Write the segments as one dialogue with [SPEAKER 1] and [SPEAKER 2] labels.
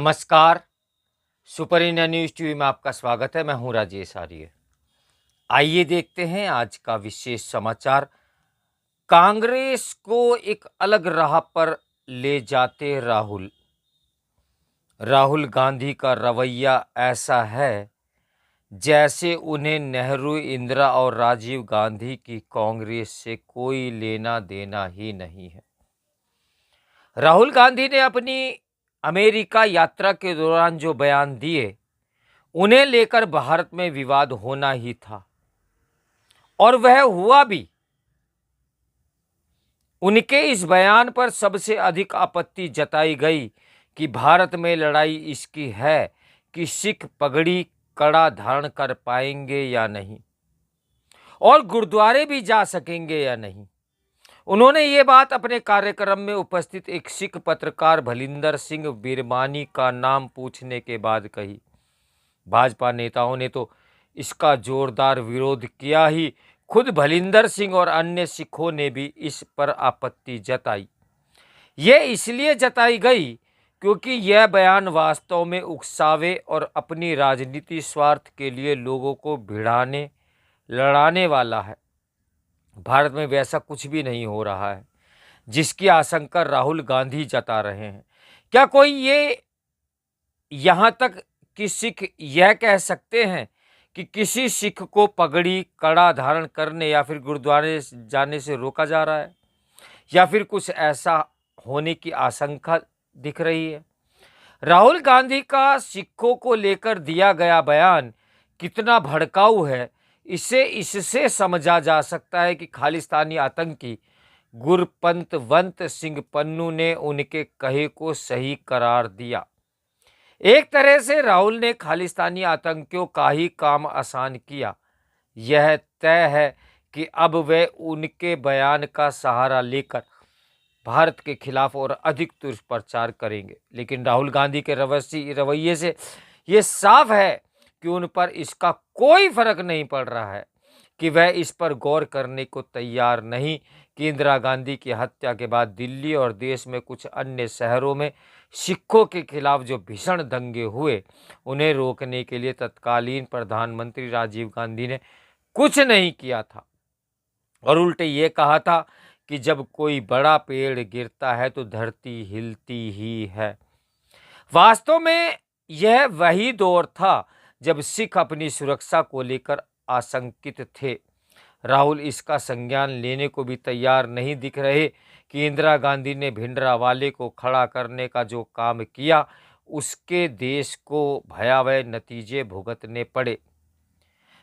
[SPEAKER 1] नमस्कार। Super India news TV में आपका स्वागत है। मैं हूं राजेश आर्य। आइए देखते हैं आज का विशेष समाचार। कांग्रेस को एक अलग राह पर ले जाते राहुल गांधी का रवैया ऐसा है जैसे उन्हें नेहरू, इंदिरा और राजीव गांधी की कांग्रेस से कोई लेना देना ही नहीं है। राहुल गांधी ने अपनी अमेरिका यात्रा के दौरान जो बयान दिए, उन्हें लेकर भारत में विवाद होना ही था और वह हुआ भी। उनके इस बयान पर सबसे अधिक आपत्ति जताई गई कि भारत में लड़ाई इसकी है कि सिख पगड़ी कड़ा धारण कर पाएंगे या नहीं और गुरुद्वारे भी जा सकेंगे या नहीं। उन्होंने ये बात अपने कार्यक्रम में उपस्थित एक सिख पत्रकार भलिंदर सिंह बिरमानी का नाम पूछने के बाद कही। भाजपा नेताओं ने तो इसका जोरदार विरोध किया ही। खुद भलिंदर सिंह और अन्य सिखों ने भी इस पर आपत्ति जताई। ये इसलिए जताई गई क्योंकि यह बयान वास्तव में उकसावे और अपनी राजनीति स्वार्थ के लिए लोगों को भिड़ाने लड़ाने वाला है। भारत में वैसा कुछ भी नहीं हो रहा है जिसकी आशंका राहुल गांधी जता रहे हैं। क्या कोई ये यहाँ तक कि सिख यह कह सकते हैं कि किसी सिख को पगड़ी कड़ा धारण करने या फिर गुरुद्वारे जाने से रोका जा रहा है या फिर कुछ ऐसा होने की आशंका दिख रही है? राहुल गांधी का सिखों को लेकर दिया गया बयान कितना भड़काऊ है, इससे समझा जा सकता है कि खालिस्तानी आतंकी गुरपंतवंत सिंह पन्नू ने उनके कहे को सही करार दिया। एक तरह से राहुल ने खालिस्तानी आतंकियों का ही काम आसान किया। यह तय है कि अब वे उनके बयान का सहारा लेकर भारत के खिलाफ और अधिक दुष्प्रचार करेंगे। लेकिन राहुल गांधी के रवैये से ये साफ है कि उन पर इसका कोई फर्क नहीं पड़ रहा है, कि वह इस पर गौर करने को तैयार नहीं कि इंदिरा गांधी की हत्या के बाद दिल्ली और देश में कुछ अन्य शहरों में सिखों के खिलाफ जो भीषण दंगे हुए, उन्हें रोकने के लिए तत्कालीन प्रधानमंत्री राजीव गांधी ने कुछ नहीं किया था और उल्टे ये कहा था कि जब कोई बड़ा पेड़ गिरता है तो धरती हिलती ही है। वास्तव में यह वही दौर था जब सिख अपनी सुरक्षा को लेकर आशंकित थे। राहुल इसका संज्ञान लेने को भी तैयार नहीं दिख रहे कि इंदिरा गांधी ने भिंडरावाले को खड़ा करने का जो काम किया, उसके देश को भयावह नतीजे भुगतने पड़े।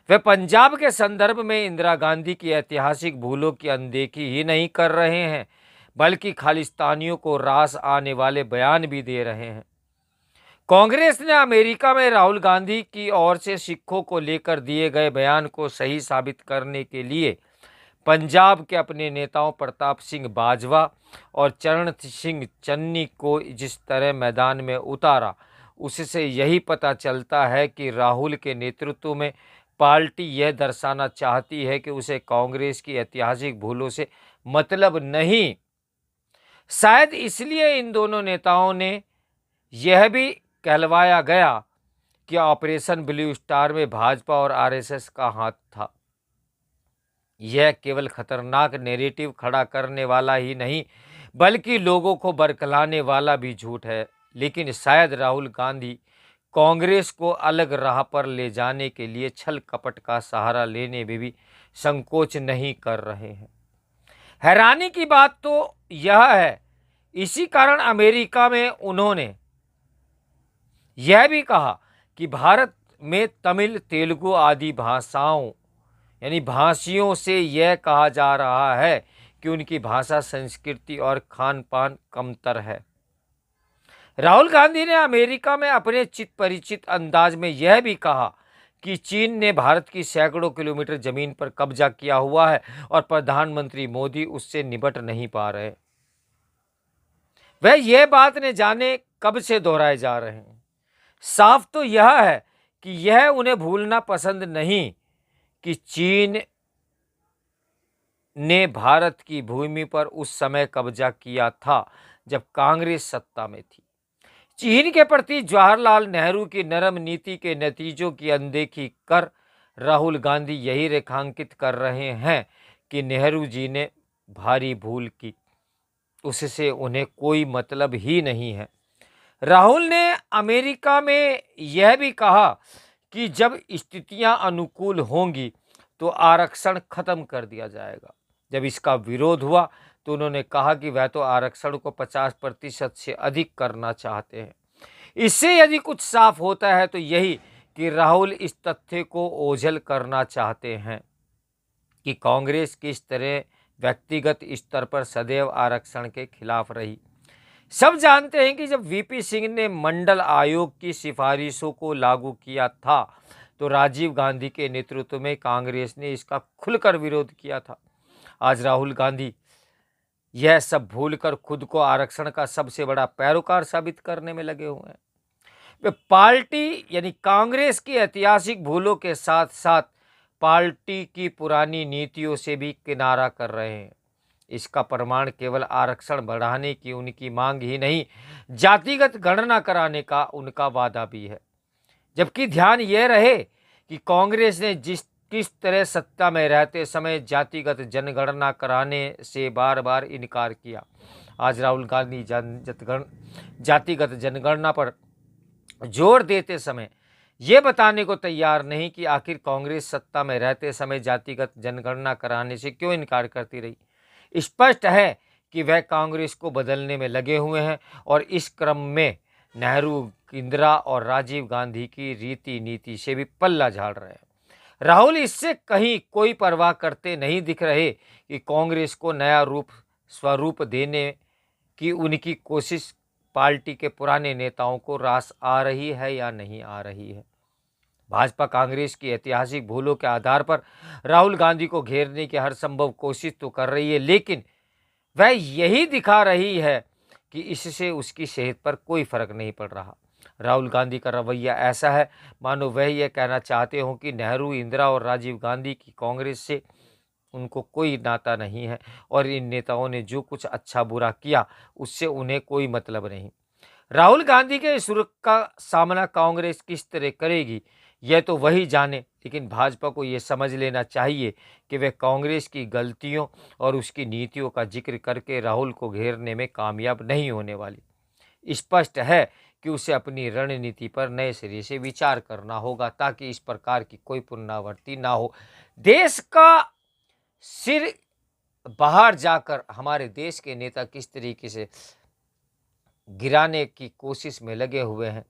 [SPEAKER 1] वे पंजाब के संदर्भ में इंदिरा गांधी की ऐतिहासिक भूलों की अनदेखी ही नहीं कर रहे हैं, बल्कि खालिस्तानियों को रास आने वाले बयान भी दे रहे हैं। कांग्रेस ने अमेरिका में राहुल गांधी की ओर से सिखों को लेकर दिए गए बयान को सही साबित करने के लिए पंजाब के अपने नेताओं प्रताप सिंह बाजवा और चरण सिंह चन्नी को जिस तरह मैदान में उतारा, उससे यही पता चलता है कि राहुल के नेतृत्व में पार्टी यह दर्शाना चाहती है कि उसे कांग्रेस की ऐतिहासिक भूलों से मतलब नहीं। शायद इसलिए इन दोनों नेताओं ने यह भी कहलवाया गया कि ऑपरेशन ब्लू स्टार में भाजपा और आरएसएस का हाथ था। यह केवल खतरनाक नैरेटिव खड़ा करने वाला ही नहीं, बल्कि लोगों को बरकलाने वाला भी झूठ है। लेकिन शायद राहुल गांधी कांग्रेस को अलग राह पर ले जाने के लिए छल कपट का सहारा लेने में भी संकोच नहीं कर रहे हैं। हैरानी की बात तो यह है, इसी कारण अमेरिका में उन्होंने यह भी कहा कि भारत में तमिल, तेलुगु आदि भाषाओं यानी भाषियों से यह कहा जा रहा है कि उनकी भाषा, संस्कृति और खान पान कमतर है। राहुल गांधी ने अमेरिका में अपने चित परिचित अंदाज में यह भी कहा कि चीन ने भारत की सैकड़ों किलोमीटर जमीन पर कब्जा किया हुआ है और प्रधानमंत्री मोदी उससे निपट नहीं पा रहे। वह यह बात ने जाने कब से दोहराए जा रहे हैं। साफ तो यह है कि यह उन्हें भूलना पसंद नहीं कि चीन ने भारत की भूमि पर उस समय कब्जा किया था जब कांग्रेस सत्ता में थी। चीन के प्रति जवाहरलाल नेहरू की नरम नीति के नतीजों की अनदेखी कर राहुल गांधी यही रेखांकित कर रहे हैं कि नेहरू जी ने भारी भूल की, उससे उन्हें कोई मतलब ही नहीं है। राहुल ने अमेरिका में यह भी कहा कि जब स्थितियां अनुकूल होंगी तो आरक्षण खत्म कर दिया जाएगा। जब इसका विरोध हुआ तो उन्होंने कहा कि वह तो आरक्षण को 50% से अधिक करना चाहते हैं। इससे यदि कुछ साफ होता है तो यही कि राहुल इस तथ्य को ओझल करना चाहते हैं कि कांग्रेस किस तरह व्यक्तिगत स्तर पर सदैव आरक्षण के खिलाफ रही। सब जानते हैं कि जब वीपी सिंह ने मंडल आयोग की सिफारिशों को लागू किया था तो राजीव गांधी के नेतृत्व में कांग्रेस ने इसका खुलकर विरोध किया था। आज राहुल गांधी यह सब भूलकर खुद को आरक्षण का सबसे बड़ा पैरोकार साबित करने में लगे हुए हैं। वे पार्टी यानी कांग्रेस की ऐतिहासिक भूलों के साथ साथ पार्टी की पुरानी नीतियों से भी किनारा कर रहे हैं। इसका प्रमाण केवल आरक्षण बढ़ाने की उनकी मांग ही नहीं, जातिगत गणना कराने का उनका वादा भी है। जबकि ध्यान यह रहे कि कांग्रेस ने किस तरह सत्ता में रहते समय जातिगत जनगणना कराने से बार बार इनकार किया। आज राहुल गांधी जातिगत जनगणना पर जोर देते समय ये बताने को तैयार नहीं कि आखिर कांग्रेस सत्ता में रहते समय जातिगत जनगणना कराने से क्यों इनकार करती रही। स्पष्ट है कि वह कांग्रेस को बदलने में लगे हुए हैं और इस क्रम में नेहरू, इंदिरा और राजीव गांधी की रीति नीति से भी पल्ला झाड़ रहे हैं। राहुल इससे कहीं कोई परवाह करते नहीं दिख रहे कि कांग्रेस को नया स्वरूप देने की उनकी कोशिश पार्टी के पुराने नेताओं को रास आ रही है या नहीं आ रही है। भाजपा कांग्रेस की ऐतिहासिक भूलों के आधार पर राहुल गांधी को घेरने की हर संभव कोशिश तो कर रही है, लेकिन वह यही दिखा रही है कि इससे उसकी सेहत पर कोई फर्क नहीं पड़ रहा। राहुल गांधी का रवैया ऐसा है मानो वह यह कहना चाहते हों कि नेहरू, इंदिरा और राजीव गांधी की कांग्रेस से उनको कोई नाता नहीं है और इन नेताओं ने जो कुछ अच्छा बुरा किया उससे उन्हें कोई मतलब नहीं। राहुल गांधी के सुर का सामना कांग्रेस किस तरह करेगी यह तो वही जाने, लेकिन भाजपा को यह समझ लेना चाहिए कि वह कांग्रेस की गलतियों और उसकी नीतियों का जिक्र करके राहुल को घेरने में कामयाब नहीं होने वाली। स्पष्ट है कि उसे अपनी रणनीति पर नए सिरे से विचार करना होगा ताकि इस प्रकार की कोई पुनरावृत्ति ना हो। देश का सिर बाहर जाकर हमारे देश के नेता किस तरीके से गिराने की कोशिश में लगे हुए हैं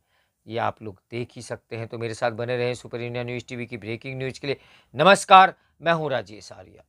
[SPEAKER 1] ये आप लोग देख ही सकते हैं। तो मेरे साथ बने रहें सुपर इंडिया न्यूज़ टीवी की ब्रेकिंग न्यूज़ के लिए। नमस्कार, मैं हूं राजेश आर्या।